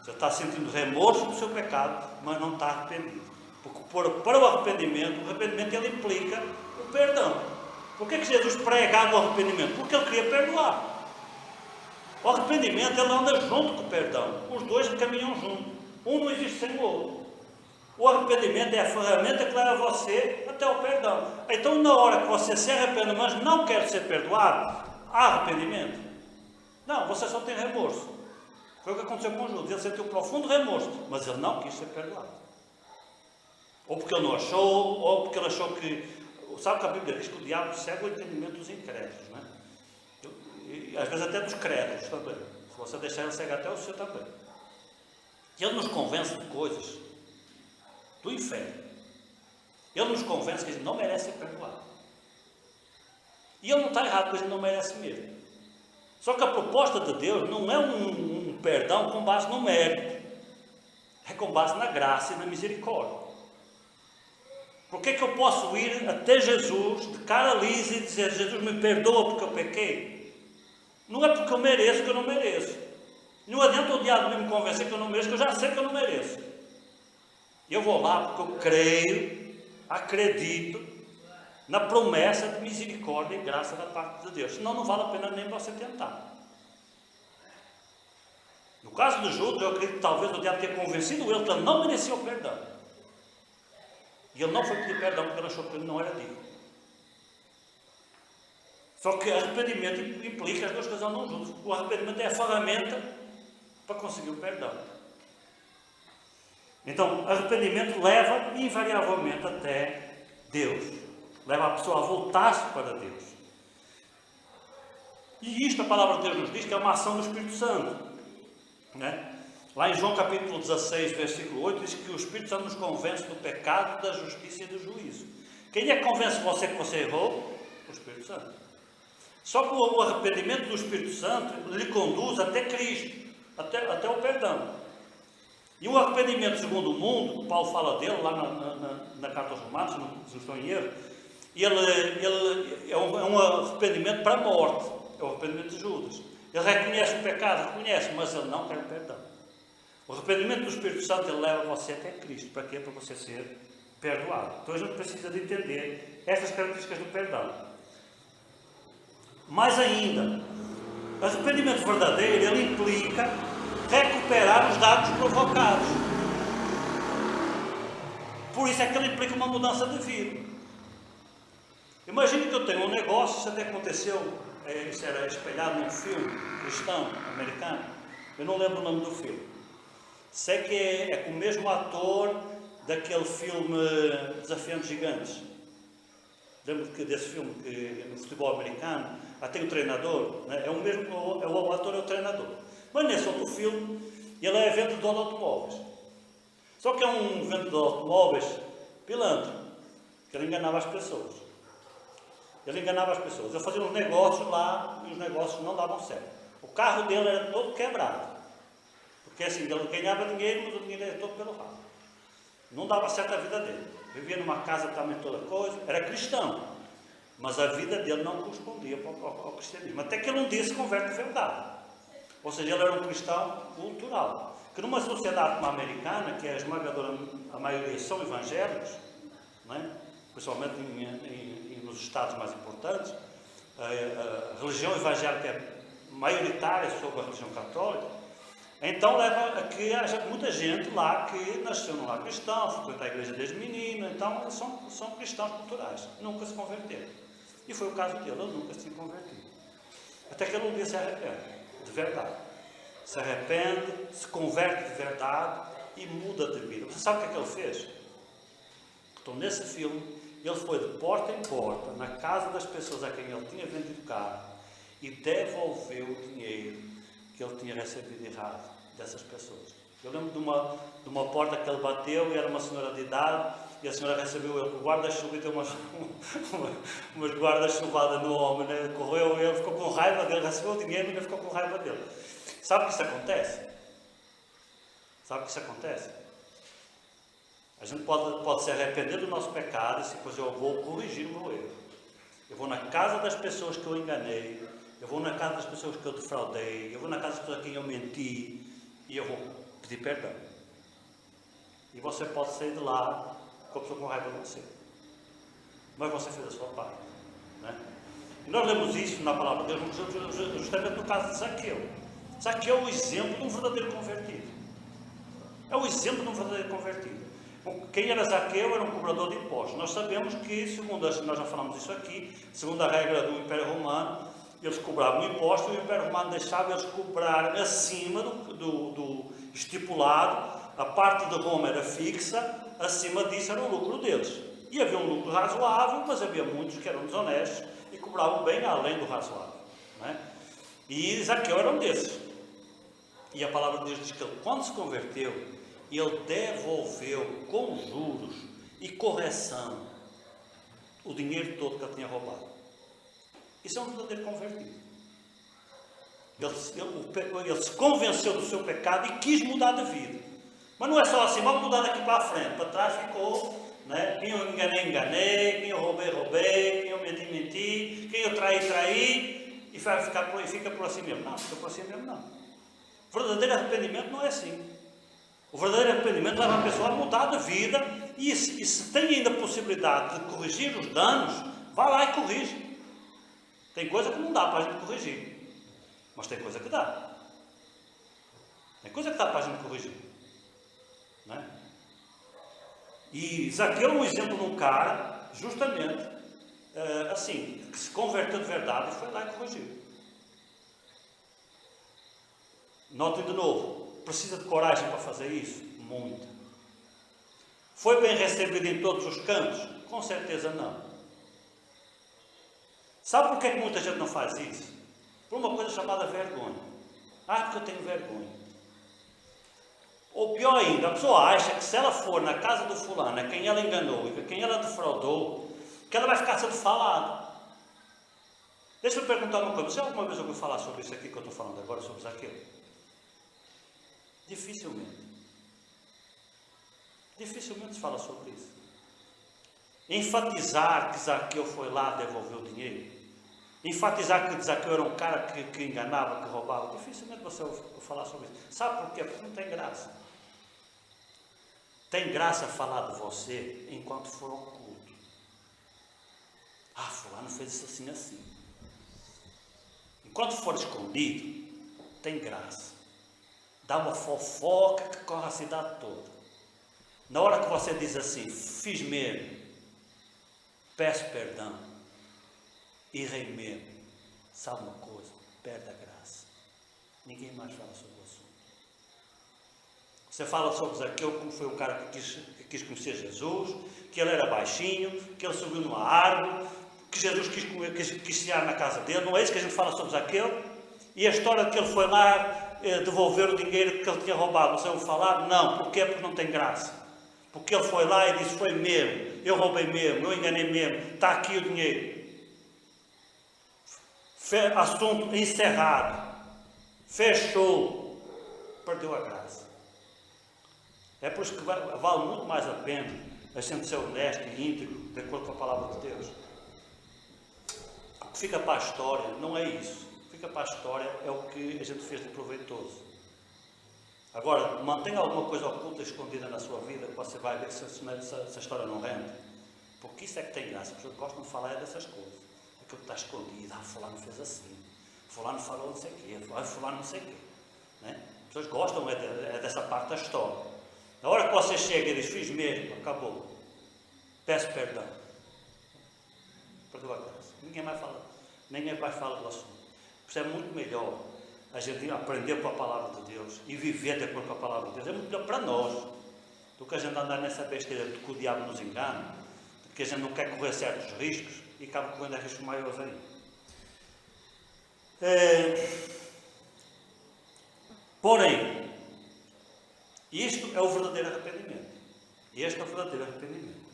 Você está sentindo remorso do seu pecado, mas não está arrependido. Porque para o arrependimento ele implica o perdão. Por que Jesus pregava o arrependimento? Porque ele queria perdoar. O arrependimento ele anda junto com o perdão. Os dois caminham juntos. Um não existe sem o outro. O arrependimento é a ferramenta que leva você até o perdão. Então, na hora que você se arrepende, mas não quer ser perdoado, há arrependimento? Não, você só tem remorso. Foi o que aconteceu com Judas. Ele sentiu profundo remorso, mas ele não quis ser perdoado. Ou porque ele não achou, ou porque ele achou que... Sabe que a Bíblia diz que o diabo cega o entendimento dos incrédulos, não é? E às vezes até dos crédulos também. Se você deixar ele cegar até o seu também. E ele nos convence de coisas do inferno. Ele nos convence que a gente não merece ser perdoado. E ele não está errado, porque a gente não merece mesmo. Só que a proposta de Deus não é um perdão com base no mérito. É com base na graça e na misericórdia. Por que eu posso ir até Jesus de cara lisa e dizer, Jesus me perdoa porque eu pequei? Não é porque eu mereço que eu não mereço. Não adianta o diabo me convencer que eu não mereço, que eu já sei que eu não mereço. E eu vou lá porque eu creio, acredito na promessa de misericórdia e graça da parte de Deus. Senão não vale a pena nem você tentar. No caso de Judas, eu acredito que talvez o diabo tenha convencido ele que ele não merecia o perdão. E ele não foi pedir perdão porque ele achou que ele não era digno. Só que arrependimento implica as duas coisas não juntas. O arrependimento é a ferramenta para conseguir o perdão. Então, arrependimento leva invariavelmente até Deus. Leva a pessoa a voltar-se para Deus. E isto a palavra de Deus nos diz que é uma ação do Espírito Santo. Né? Lá em João capítulo 16, versículo 8, diz que o Espírito Santo nos convence do pecado, da justiça e do juízo. Quem é que convence você que você errou? O Espírito Santo. Só que o arrependimento do Espírito Santo lhe conduz até Cristo, até o perdão. E o arrependimento segundo o mundo, Paulo fala dele lá na carta aos Romanos, se não estou em erro, ele é um arrependimento para a morte, é o arrependimento de Judas. Ele reconhece o pecado, reconhece, mas ele não quer perdão. O arrependimento do Espírito Santo, ele leva você até Cristo. Para quê? Para você ser perdoado. Então a gente precisa de entender estas características do perdão. Mais ainda, o arrependimento verdadeiro, ele implica recuperar os danos provocados. Por isso é que ele implica uma mudança de vida. Imagine que eu tenho um negócio, isso até aconteceu, isso era espelhado num filme cristão, americano, eu não lembro o nome do filme. Sei que é com o mesmo ator daquele filme Desafiando Gigantes. Lembro desse filme, que no futebol americano, tem o treinador, né? É o mesmo, o ator é o treinador. Mas nesse outro filme, ele é vendedor de automóveis. Só que é um vendedor de automóveis pilantra, que ele enganava as pessoas. Ele fazia uns negócios lá e os negócios não davam certo. O carro dele era todo quebrado. Porque assim, ele ganhava dinheiro, mas o dinheiro era todo pelo ralo. Não dava certo a vida dele. Vivia numa casa também toda coisa, era cristão. Mas a vida dele não correspondia ao cristianismo. Até que ele um dia se converte de verdade. Ou seja, ele era um cristão cultural. Que numa sociedade como a americana, que é a esmagadora, a maioria são evangélicos, não é? Principalmente nos estados mais importantes, a religião evangélica é maioritária sobre a religião católica, então leva a que haja muita gente lá que nasceu num lar cristão, frequenta a igreja desde menino, então são cristãos culturais, nunca se converteram. E foi o caso dele, ele nunca se converteu. Até que ele um dia se arrepende, de verdade. Se arrepende, se converte de verdade e muda de vida. Você sabe o que é que ele fez? Então, nesse filme, ele foi de porta em porta, na casa das pessoas a quem ele tinha vendido carro, e devolveu o dinheiro que ele tinha recebido errado dessas pessoas. Eu lembro de uma porta que ele bateu, e era uma senhora de idade, e a senhora recebeu ele com o guarda-chuva e deu umas guarda-chuvadas no homem, né? Correu, ele ficou com raiva dele, recebeu o dinheiro e ele ficou com raiva dele. Sabe o que isso acontece? A gente pode se arrepender do nosso pecado e depois eu vou corrigir o meu erro. Eu vou na casa das pessoas que eu enganei, eu vou na casa das pessoas que eu defraudei, eu vou na casa das pessoas a quem eu menti e eu vou pedir perdão. E você pode sair de lá com a pessoa com raiva de você. Mas você fez a sua parte. Né? E nós lemos isso na palavra de Deus justamente no caso de Zaqueu. Zaqueu é o exemplo de um verdadeiro convertido. É o exemplo de um verdadeiro convertido. Quem era Zaqueu era um cobrador de impostos. Nós sabemos que, nós já falamos isso aqui, segundo a regra do Império Romano, eles cobravam impostos e o Império Romano deixava eles cobrar acima do estipulado. A parte de Roma era fixa, acima disso era o lucro deles. E havia um lucro razoável, mas havia muitos que eram desonestos e cobravam bem além do razoável. Não é? E Zaqueu era um desses. E a palavra de Deus diz que ele, quando se converteu, ele devolveu com juros e correção o dinheiro todo que ele tinha roubado. Isso é um verdadeiro convertido. Ele se convenceu do seu pecado e quis mudar de vida. Mas não é só assim, vamos mudar daqui para a frente. Para trás ficou, né? Quem eu enganei, quem eu roubei, quem eu menti, quem eu traí, e fica por assim mesmo. Não, fica por assim mesmo não. O verdadeiro arrependimento não é assim. O verdadeiro arrependimento leva a pessoa a mudar de vida e se tem ainda a possibilidade de corrigir os danos, vá lá e corrige. Tem coisa que não dá para a gente corrigir, mas tem coisa que dá. Tem coisa que dá para a gente corrigir. Não é? E Zaqueu é um exemplo de um cara, justamente, assim, que se converteu de verdade e foi lá e corrigiu. Notem de novo, precisa de coragem para fazer isso? Muita. Foi bem recebido em todos os cantos? Com certeza não. Sabe porquê que muita gente não faz isso? por uma coisa chamada vergonha. Porque eu tenho vergonha. Ou pior ainda, a pessoa acha que se ela for na casa do fulano, a quem ela enganou e a quem ela defraudou, que ela vai ficar sendo falada. Deixa eu perguntar uma coisa. Você alguma vez ouviu falar sobre isso aqui que eu estou falando agora, sobre Zaqueu? Dificilmente. Dificilmente se fala sobre isso. Enfatizar que Zaqueu foi lá devolver o dinheiro. Enfatizar que Zaqueu era um cara que enganava, que roubava. Dificilmente você ouve falar sobre isso. Sabe por quê? Porque não tem graça. Tem graça falar de você enquanto for ao culto. Fulano fez isso assim, assim. Enquanto for escondido, tem graça. Dá uma fofoca que corre a cidade toda. Na hora que você diz assim, fiz mesmo, peço perdão, errei mesmo, sabe uma coisa? Perde a graça. Ninguém mais fala sobre o assunto. Você fala sobre Zaqueu como foi um cara que quis conhecer Jesus, que ele era baixinho, que ele subiu numa árvore, que Jesus quis cear na casa dele. Não é isso que a gente fala sobre Zaqueu? E a história de que ele foi lá devolver o dinheiro que ele tinha roubado, você ouve falar? Não. Porquê? Porque não tem graça. Porque ele foi lá e disse, foi mesmo, eu roubei mesmo, eu enganei mesmo, está aqui o dinheiro. Assunto encerrado. Fechou. Perdeu a graça. É por isso que vale muito mais a pena a gente ser honesto e íntegro, de acordo com a palavra de Deus. O que fica para a história não é isso. O que fica para a história é o que a gente fez de proveitoso. Agora, mantenha alguma coisa oculta, escondida na sua vida, que você vai ver se essa história não rende. Porque isso é que tem graça. As pessoas gostam de falar dessas coisas. Aquilo que está escondido. Fulano fez assim. Fulano falou não sei o quê. Fulano não sei o quê. Né? As pessoas gostam dessa parte da história. Na hora que você chega e diz, fiz mesmo, acabou. Peço perdão. Perdeu a graça. Ninguém mais fala do assunto. Por isso é muito melhor a gente aprender com a palavra de Deus e viver de acordo com a palavra de Deus. É muito melhor para nós do que a gente andar nessa besteira de que o diabo nos engana, de que a gente não quer correr certos riscos e acaba correndo a riscos maiores ainda. Porém, isto é o verdadeiro arrependimento. Este é o verdadeiro arrependimento.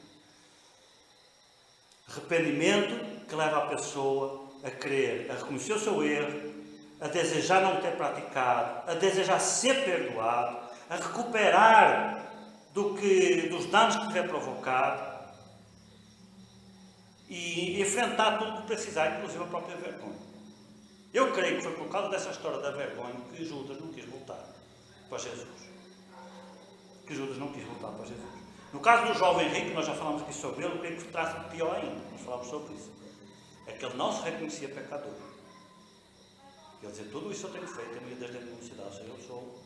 Arrependimento que leva a pessoa a querer, a reconhecer o seu erro, a desejar não ter praticado, a desejar ser perdoado, a recuperar dos danos que tiver provocado e enfrentar tudo o que precisar, inclusive a própria vergonha. Eu creio que foi por causa dessa história da vergonha que Judas não quis voltar para Jesus. No caso do jovem rico, nós já falamos aqui sobre ele, eu creio que trata de pior ainda, nós falamos sobre isso. É que ele não se reconhecia pecador. Quer dizer, tudo isso eu tenho feito, eu desde a minha cidade, eu sou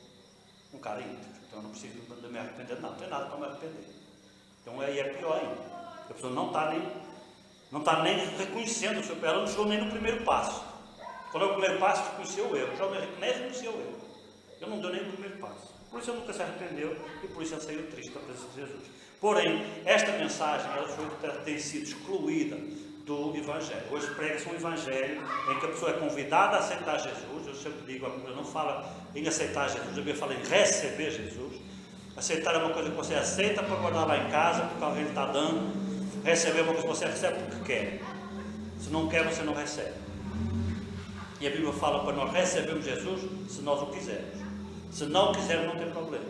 um cara íntegro, então eu não preciso de me arrepender, não tem nada para me arrepender. Então aí é pior ainda. A pessoa não está nem reconhecendo o seu pecado, ela não chegou nem no primeiro passo. Qual é o primeiro passo? Reconheceu o erro. O jovem rico nem reconheceu o erro. Ele não deu nem o primeiro passo. Por isso ele nunca se arrependeu e por isso ele saiu triste da presença de Jesus. Porém, esta mensagem tem sido excluída do Evangelho. Hoje prega-se um Evangelho em que a pessoa é convidada a aceitar Jesus. Eu sempre digo, a Bíblia não fala em aceitar Jesus, a Bíblia fala em receber Jesus. Aceitar é uma coisa que você aceita para guardar lá em casa, porque alguém está dando. Receber é uma coisa que você recebe porque quer. Se não quer, você não recebe. E a Bíblia fala para nós recebermos Jesus se nós o quisermos. Se não quisermos, não tem problema.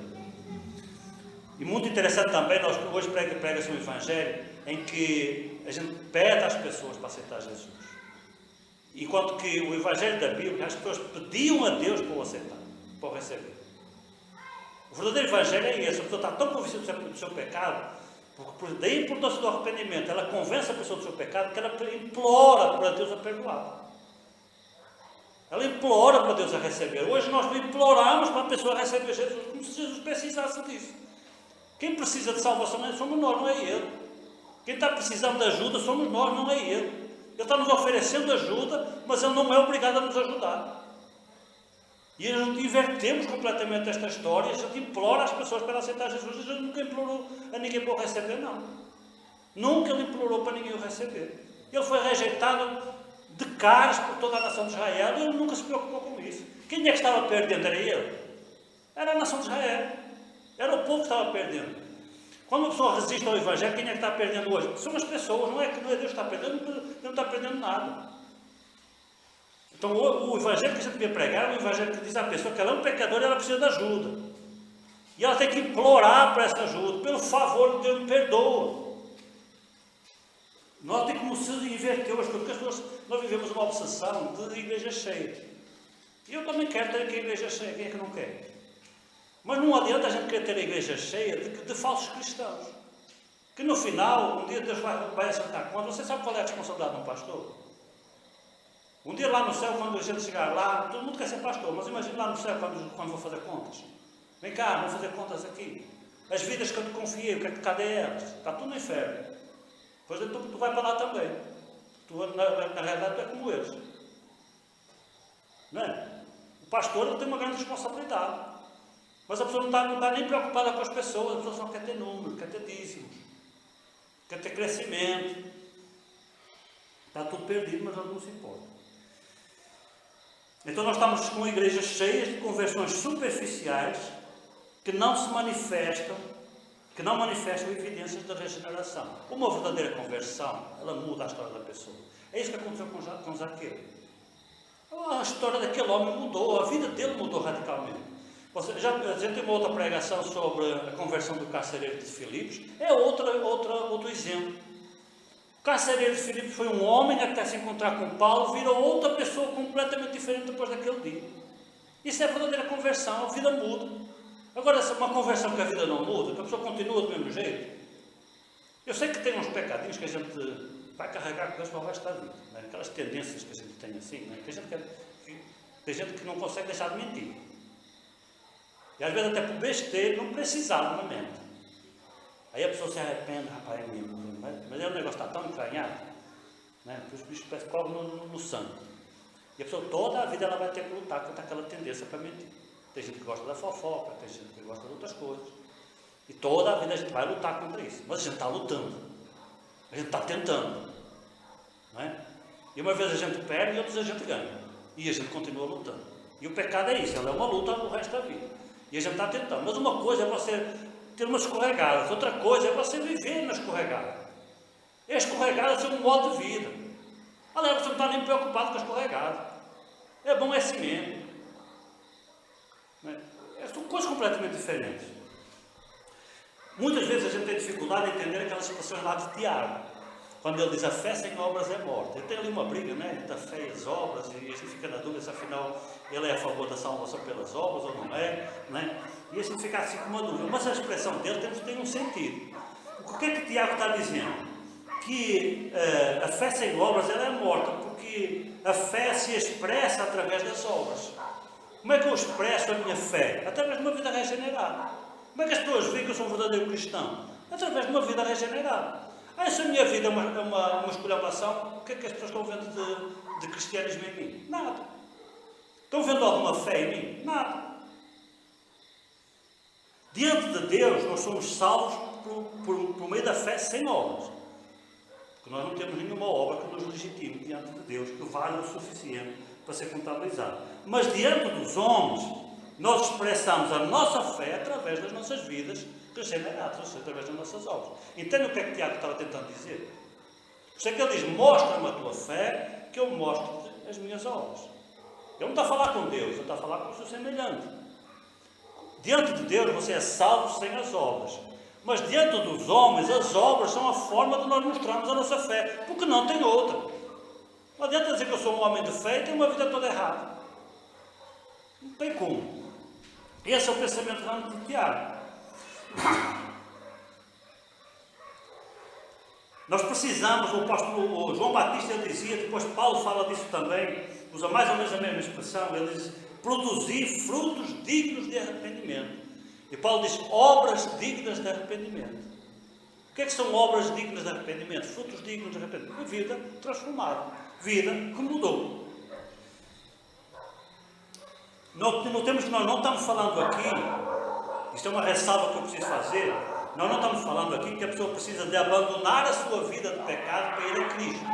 E muito interessante também, nós hoje prega-se um Evangelho em que a gente pede às pessoas para aceitar Jesus. Enquanto que o Evangelho da Bíblia, as pessoas pediam a Deus para o aceitar, para o receber. O verdadeiro Evangelho é esse. A pessoa está tão convencida do seu pecado, porque da importância do arrependimento, ela convence a pessoa do seu pecado, que ela implora para Deus a perdoar. Ela implora para Deus a receber. Hoje nós imploramos para a pessoa receber Jesus, como se Jesus precisasse disso. Quem precisa de salvação somos nós, não é Ele. Quem está precisando de ajuda somos nós, não é Ele. Ele está nos oferecendo ajuda, mas Ele não é obrigado a nos ajudar. E a gente invertemos completamente esta história, a gente implora às pessoas para aceitar Jesus. A gente nunca implorou a ninguém para o receber, não. Nunca Ele implorou para ninguém o receber. Ele foi rejeitado de caras por toda a nação de Israel, e ele nunca se preocupou com isso. Quem é que estava perdendo? Era ele. Era a nação de Israel. Era o povo que estava perdendo. Quando uma pessoa resiste ao Evangelho, quem é que está perdendo hoje? São as pessoas, não é Deus que está perdendo, ele não está perdendo nada. Então o Evangelho que a gente devia pregar é o Evangelho que diz à pessoa que ela é um pecador e ela precisa de ajuda. E ela tem que implorar por essa ajuda. Pelo favor de Deus, me perdoa. Nós temos como se inverteu as coisas, porque nós vivemos uma obsessão de igreja cheia. E eu também quero ter aqui a igreja cheia, quem é que não quer? Mas não adianta a gente querer ter a igreja cheia de falsos cristãos. Que no final, um dia Deus vai acertar conta. Você sabe qual é a responsabilidade de um pastor? Um dia lá no céu, quando a gente chegar lá, todo mundo quer ser pastor, mas imagine lá no céu quando vou fazer contas. Vem cá, vou fazer contas aqui. As vidas que eu te confiei, o que é que cadê elas? Está tudo no inferno. Depois tu vai para lá também. Tu, na realidade, tu é como eles. Não é? O pastor ele tem uma grande responsabilidade. Mas a pessoa não está nem preocupada com as pessoas, a pessoa só quer ter número, quer ter dízimos, quer ter crescimento. Está tudo perdido, mas não se importa. Então nós estamos com igrejas cheias de conversões superficiais que não se manifestam, que não manifestam evidências da regeneração. Uma verdadeira conversão, ela muda a história da pessoa. É isso que aconteceu com Zaqueu. A história daquele homem mudou, a vida dele mudou radicalmente. A gente tem uma outra pregação sobre a conversão do carcereiro de Filipos. É outro exemplo. O carcereiro de Filipos foi um homem até se encontrar com Paulo, virou outra pessoa completamente diferente depois daquele dia. Isso é verdadeira conversão, a vida muda. Agora, se uma conversão que a vida não muda, que a pessoa continua do mesmo jeito. Eu sei que tem uns pecadinhos que a gente vai carregar com eles para o resto da vida. Né? Aquelas tendências que a gente tem assim, né? Tem gente que não consegue deixar de mentir. E às vezes até por besteira, não precisava na mente. Aí a pessoa se arrepende, rapaz, é mesmo. Mas o negócio está tão entranhado, né? Que os bichos parecem que correm no sangue. E a pessoa toda a vida ela vai ter que lutar contra aquela tendência para mentir. Tem gente que gosta da fofoca, tem gente que gosta de outras coisas. E toda a vida a gente vai lutar contra isso. Mas a gente está lutando. A gente está tentando. Não é? E uma vez a gente perde e outras a gente ganha. E a gente continua lutando. E o pecado é isso, ela é uma luta o resto da vida. E a gente está tentando. Mas uma coisa é você ter uma escorregada, outra coisa é você viver na escorregada. E a escorregada é um modo de vida. Aliás, você não está nem preocupado com a escorregada. É bom é assim mesmo. São coisas completamente diferentes. Muitas vezes a gente tem dificuldade em entender aquelas expressões lá de Tiago. Quando ele diz a fé sem obras é morta. Ele tem ali uma briga, né, entre a fé e as obras, e a gente fica na dúvida se afinal ele é a favor da salvação pelas obras ou não é, né? E a gente fica assim com uma dúvida. Mas a expressão dele tem um sentido. O que é que Tiago está dizendo? Que a fé sem obras ela é morta, porque a fé se expressa através das obras. Como é que eu expresso a minha fé? Através de uma vida regenerada. Como é que as pessoas veem que eu sou um verdadeiro cristão? Através de uma vida regenerada. Se a minha vida é uma esculhambação, o que é que as pessoas estão vendo de cristianismo em mim? Nada. Estão vendo alguma fé em mim? Nada. Diante de Deus, nós somos salvos por meio da fé sem obras. Porque nós não temos nenhuma obra que nos legitime diante de Deus, que vale o suficiente para ser contabilizado. Mas diante dos homens, nós expressamos a nossa fé através das nossas vidas regeneradas, ou seja, através das nossas obras. Entende o que é que Tiago estava tentando dizer? Por isso é que ele diz, mostra-me a tua fé, que eu mostro-te as minhas obras. Ele não está a falar com Deus, ele está a falar com o seu semelhante. Diante de Deus você é salvo sem as obras. Mas diante dos homens, as obras são a forma de nós mostrarmos a nossa fé, porque não tem outra. Não adianta dizer que eu sou um homem de fé e tenho uma vida toda errada. Não tem como. Esse é o pensamento de Tiago. Nós precisamos, o apóstolo João Batista ele dizia, depois Paulo fala disso também, usa mais ou menos a mesma expressão, ele diz, produzir frutos dignos de arrependimento. E Paulo diz, obras dignas de arrependimento. O que é que são obras dignas de arrependimento? Frutos dignos de arrependimento. Uma vida transformada, vida que mudou. Notemos que nós não estamos falando aqui, isto é uma ressalva que eu preciso fazer, nós não estamos falando aqui que a pessoa precisa de abandonar a sua vida de pecado para ir a Cristo.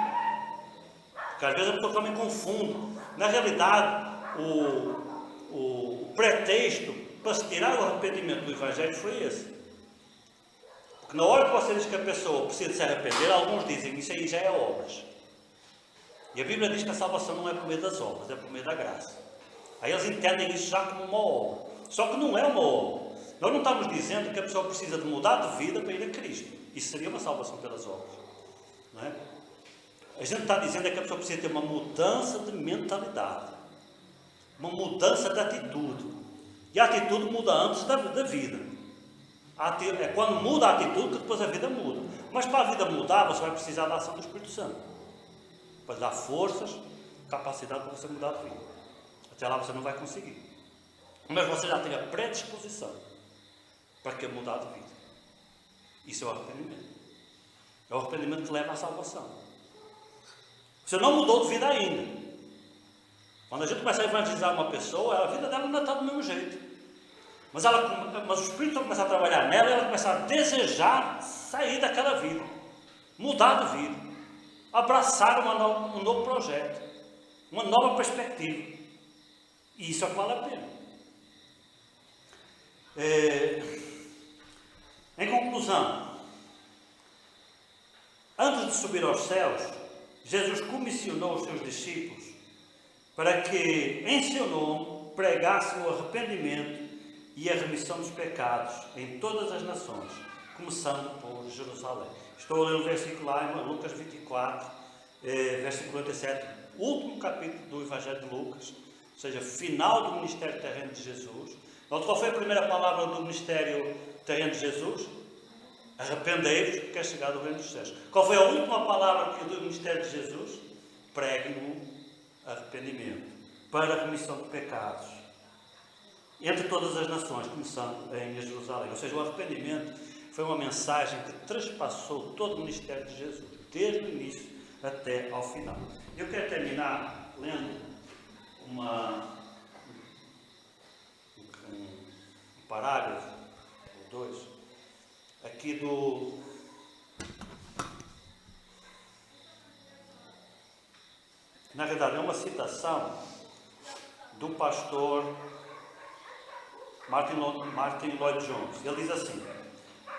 Porque às vezes a pessoa também confunde. Na realidade, o pretexto para se tirar o arrependimento do Evangelho foi esse. Porque na hora que você diz que a pessoa precisa se arrepender, alguns dizem que isso aí já é obras. E a Bíblia diz que a salvação não é por meio das obras, é por meio da graça. Aí eles entendem isso já como uma obra. Só que não é uma obra. Nós não estamos dizendo que a pessoa precisa de mudar de vida para ir a Cristo. Isso seria uma salvação pelas obras. Não é? A gente está dizendo é que a pessoa precisa ter uma mudança de mentalidade. Uma mudança de atitude. E a atitude muda antes da vida. É quando muda a atitude que depois a vida muda. Mas para a vida mudar, você vai precisar da ação do Espírito Santo. Para dar forças, capacidade para você mudar de vida. Até lá você não vai conseguir. Mas você já tem a predisposição para que mudar de vida. Isso é o arrependimento. É o arrependimento que leva à salvação. Você não mudou de vida ainda. Quando a gente começa a evangelizar uma pessoa, a vida dela ainda está do mesmo jeito. Mas o Espírito começa a trabalhar nela e ela começa a desejar sair daquela vida. Mudar de vida. Abraçar um novo projeto. Uma nova perspectiva. E isso é o que vale a pena. Em conclusão, antes de subir aos céus, Jesus comissionou os seus discípulos para que, em seu nome, pregassem o arrependimento e a remissão dos pecados em todas as nações, começando por Jerusalém. Estou a ler o versículo lá em Lucas 24, versículo 47, último capítulo do Evangelho de Lucas, ou seja, final do ministério terreno de Jesus. Então, qual foi a primeira palavra do ministério terreno de Jesus? Arrependei-vos, porque é chegado o reino dos céus. Qual foi a última palavra do ministério de Jesus? Preguem o arrependimento para a remissão de pecados entre todas as nações, começando em Jerusalém. Ou seja, o arrependimento foi uma mensagem que transpassou todo o ministério de Jesus, desde o início até ao final. Eu quero terminar lendo um parágrafo, ou dois, aqui na verdade é uma citação do pastor Martin Lloyd Jones. Ele diz assim: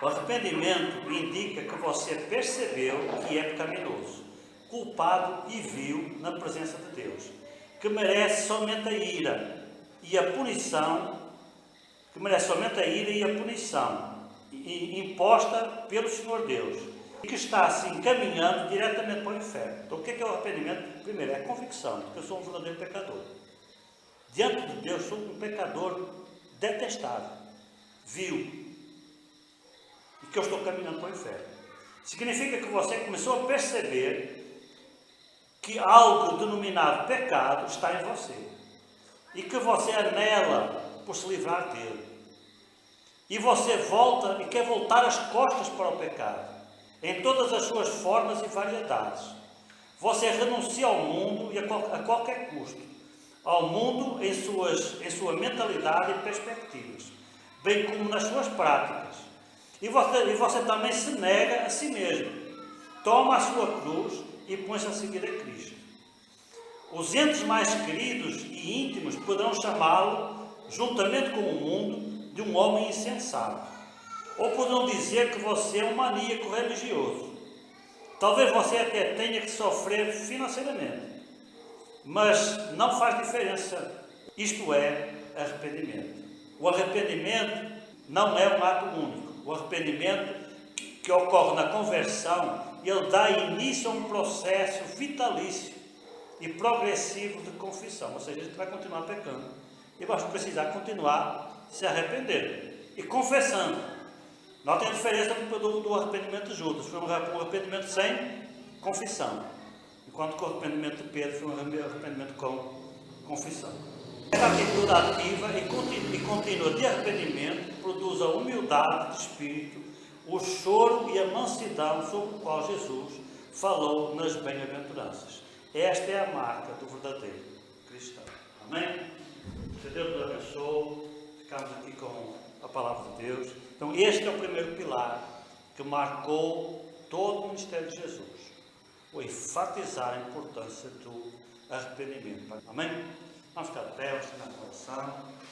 o arrependimento indica que você percebeu que é pecaminoso, culpado e vil na presença de Deus, que merece somente a ira e a punição, imposta pelo Senhor Deus, e que está assim caminhando diretamente para o inferno. Então o que é o arrependimento? Primeiro, é a convicção de que eu sou um verdadeiro pecador. Diante de Deus, sou um pecador detestável, vil, e que eu estou caminhando para o inferno. Significa que você começou a perceber que algo denominado pecado está em você, e que você anela por se livrar dele. E você volta e quer voltar as costas para o pecado, em todas as suas formas e variedades. Você renuncia ao mundo e a qualquer custo, ao mundo em sua mentalidade e perspectivas, bem como nas suas práticas. E você também se nega a si mesmo, toma a sua cruz e põe-se a seguir a Cristo. Os entes mais queridos e íntimos poderão chamá-lo, juntamente com o mundo, de um homem insensato. Ou poderão dizer que você é um maníaco religioso. Talvez você até tenha que sofrer financeiramente, mas não faz diferença. Isto é arrependimento. O arrependimento não é um ato único. O arrependimento que ocorre na conversão, ele dá início a um processo vitalício e progressivo de confissão. Ou seja, a gente vai continuar pecando e vai precisar continuar se arrependendo e confessando. Notem a diferença do arrependimento de Judas. Foi um arrependimento sem confissão, enquanto que o arrependimento de Pedro foi um arrependimento com confissão. Essa atitude ativa e contínua de arrependimento produz a humildade de espírito, o choro e a mansidão sobre o qual Jesus falou nas bem-aventuranças. Esta é a marca do verdadeiro cristão. Amém? Que Deus nos abençoe. Ficamos aqui com a palavra de Deus. Então, este é o primeiro pilar que marcou todo o ministério de Jesus. ou enfatizar a importância do arrependimento. Amém? Vamos ficar de pé, vamos na oração.